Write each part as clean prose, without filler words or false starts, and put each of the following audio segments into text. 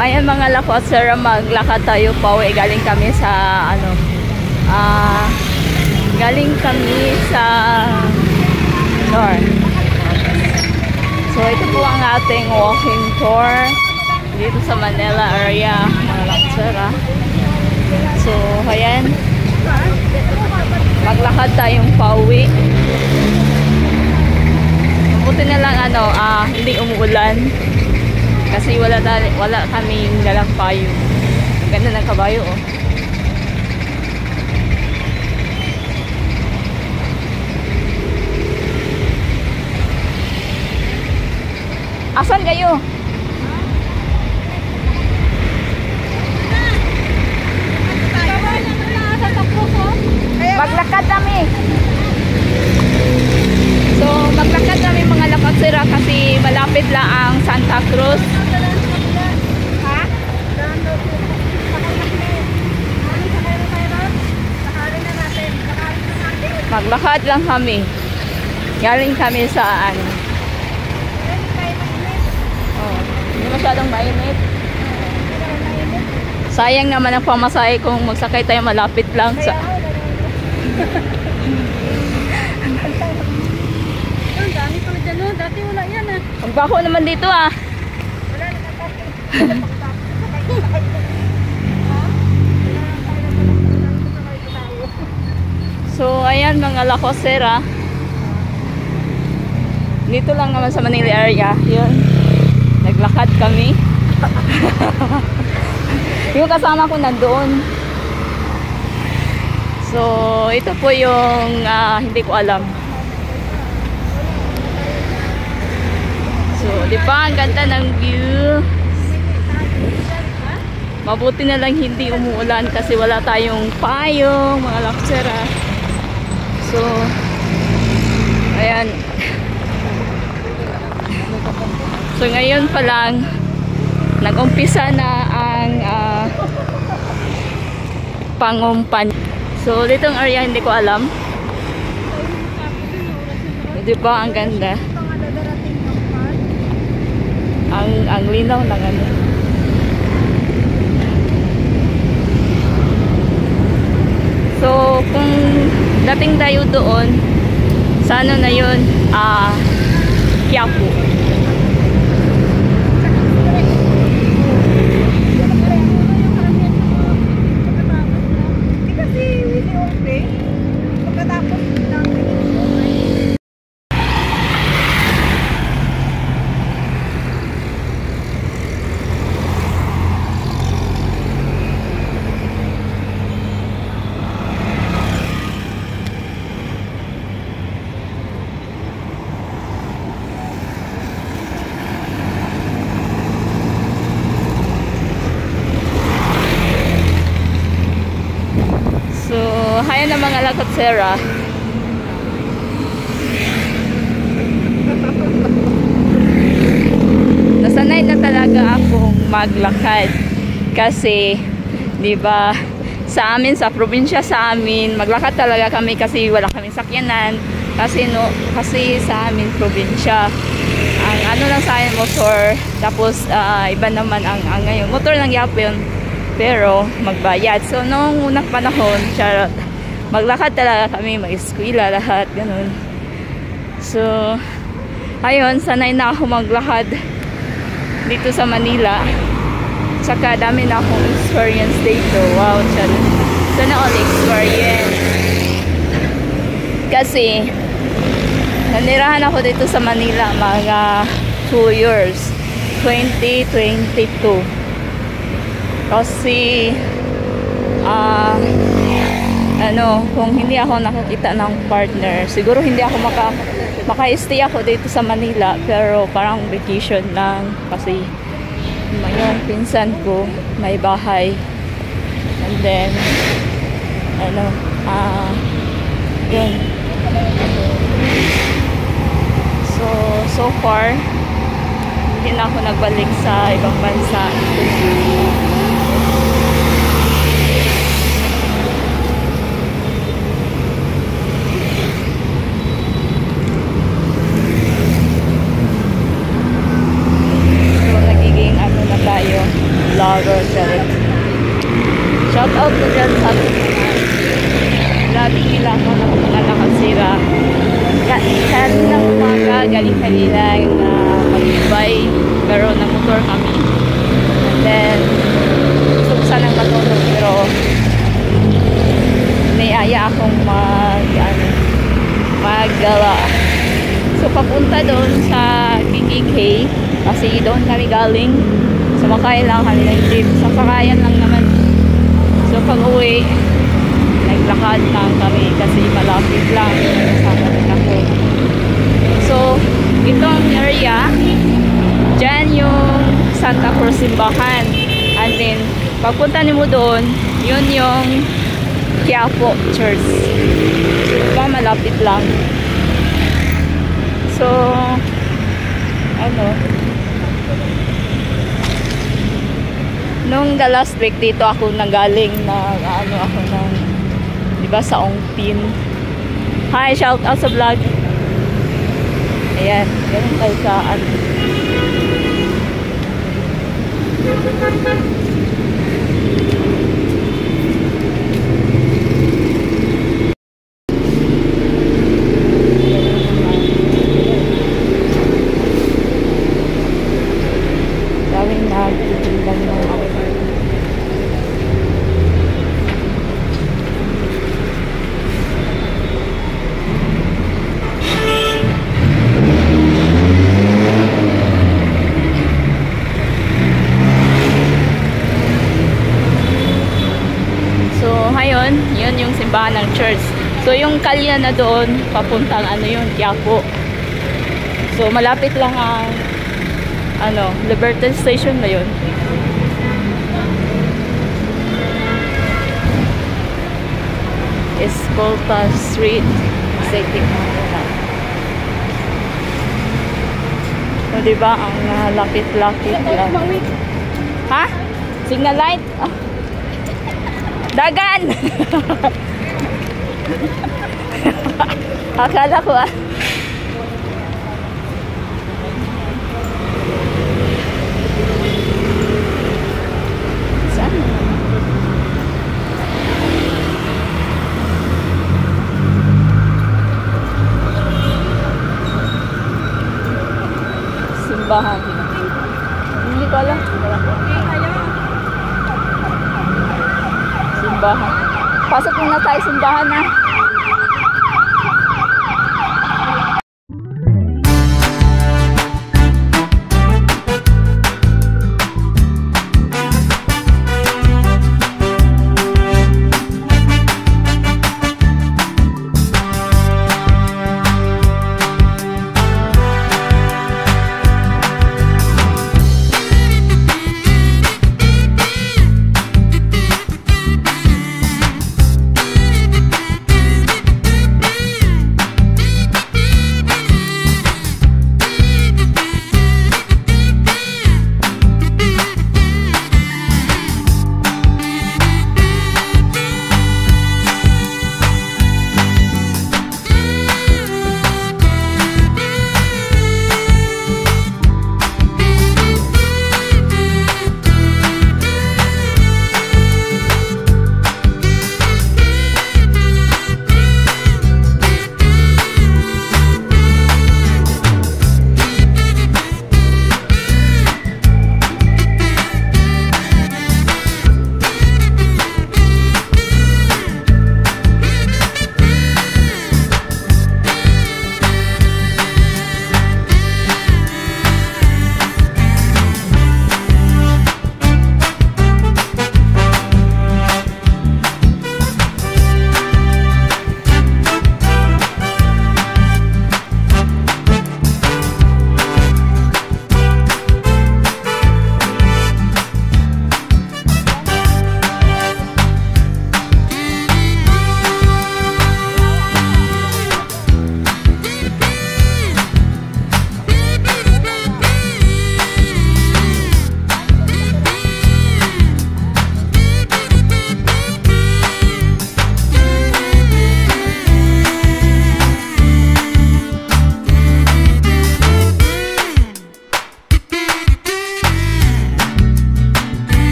ayan mga lakwatser, maglakad tayo pauwi. Galing kami sa galing kami sa north. So ito po ang ating walking tour dito sa Manila area, mga lakwatser. So ayan, maglakad tayong pauwi. Mabuti na lang hindi umuulan. Kasi wala kaming dalang payo. Ganda ng kabayo, oh. Asan kayo? Maglakad kami. So, maglakad kami mga lakwatser kasi malapit lang ang Santa Cruz. Maglakad lang kami. Galing kami sa hindi masyadong mainit. Sayang naman ang pamasahe kung magsakay tayo malapit lang sa dami pala dyan, dati wala yan Ang bako naman dito wala So ayan mga lakwatser, dito lang naman sa Manila area. Yun, naglakad kami. Yung kasama ko nandoon. So ito po yung hindi ko alam. So di ba ang ganda ng view. Mabuti na lang hindi umuulan kasi wala tayong payong mga lakwatser. So ayan. So ngayon pa lang nag-umpisa na ang pangumpan. So ditong area hindi ko alam. Di ba ang ganda? Ang linaw ng So kung dating tayo doon sa na yun, Quiapo. Ayan na mga lakwatser. Nasanay na talaga akong maglakad kasi 'di ba sa amin sa probinsya sa amin maglakad talaga kami kasi wala kaming sakyanan kasi sa amin probinsya ang lang sa amin motor, tapos iba naman ang ngayon motor lang yapon pero magbayad. So noong unang panahon charot, maglakad talaga kami, mag-eskwela, lahat, ganun. So, ayun, sanay na ako maglakad dito sa Manila. Tsaka dami na akong experience dito. Wow, charot. Sana all experience. Kasi, nanirahan ako dito sa Manila mga 2 years. 2022. Kasi, kung hindi ako nakakita ng partner, siguro hindi ako maka-stay ako dito sa Manila, pero parang vacation lang kasi yung pinsan ko may bahay, and then yun. So far hindi na ako nagbalik sa ibang bansa. So, nagiging na tayo. Lagi nila ako ng mga nakasira. Kaninang umaga, galing kanila na mag-ibay, pero na motor kami. And then, gusto ko sanang matulog, pero niyaya akong maggala. So, papunta doon sa KKK, kasi doon kami galing. Sumakay lang kami ng jeep. Sasakayan lang naman. So, pag uwi, naglakad lang kami kasi malapit lang sa kapit ako. So, itong area, dyan yung Santa Cruz simbahan. And then, pagpunta niyo doon, yun yung Quiapo Church. So, diba, malapit lang. So, nung the last week dito ako nanggaling na ako ng, diba, sa Ongpin. Hi, shout out sa vlog. Ayan, ganun tayo sa daming nagtitindan ng yun yung simbahan ng church. So yung kalye na doon papuntang yun, Quiapo. So malapit lang ang Libertad Station na yun. Escolta Street. Exciting na. So diba ang lapit-lapit lang. Ha? Signal light? Oh. Dagan! Akala ko saan? Simbahan. Hindi ko alam. Simbahan. Pasok muna tayo simbahan na.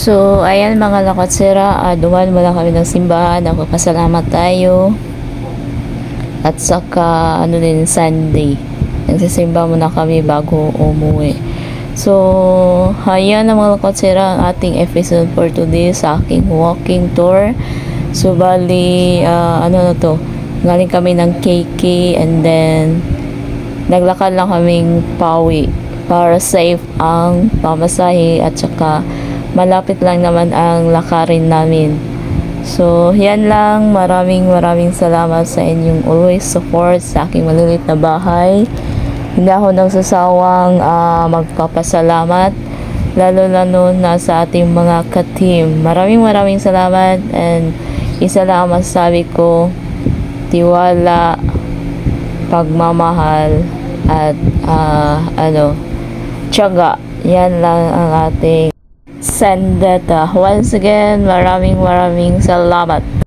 So, ayan mga lakotsera, duman muna kami ng simbahan, nagpapasalamat tayo. At saka, ano din, Sunday. Nagsisimba muna kami bago umuwi. So, ayan na mga lakotsera ang ating episode for today sa aking walking tour. So, bali, ano na to, galing kami ng KK and then, naglakad lang kaming pauwi para safe ang pamasahe at saka malapit lang naman ang lakarin namin. So, yan lang. Maraming salamat sa inyong always support sa aking malilit na bahay. Hindi ako nagsasawang magpapasalamat. Lalo na sa ating mga ka-team. Maraming salamat and isa lang ang masasabi ko, tiwala, pagmamahal, at tiyaga. Yan lang ang ating Sandata. Once again, maraming salamat.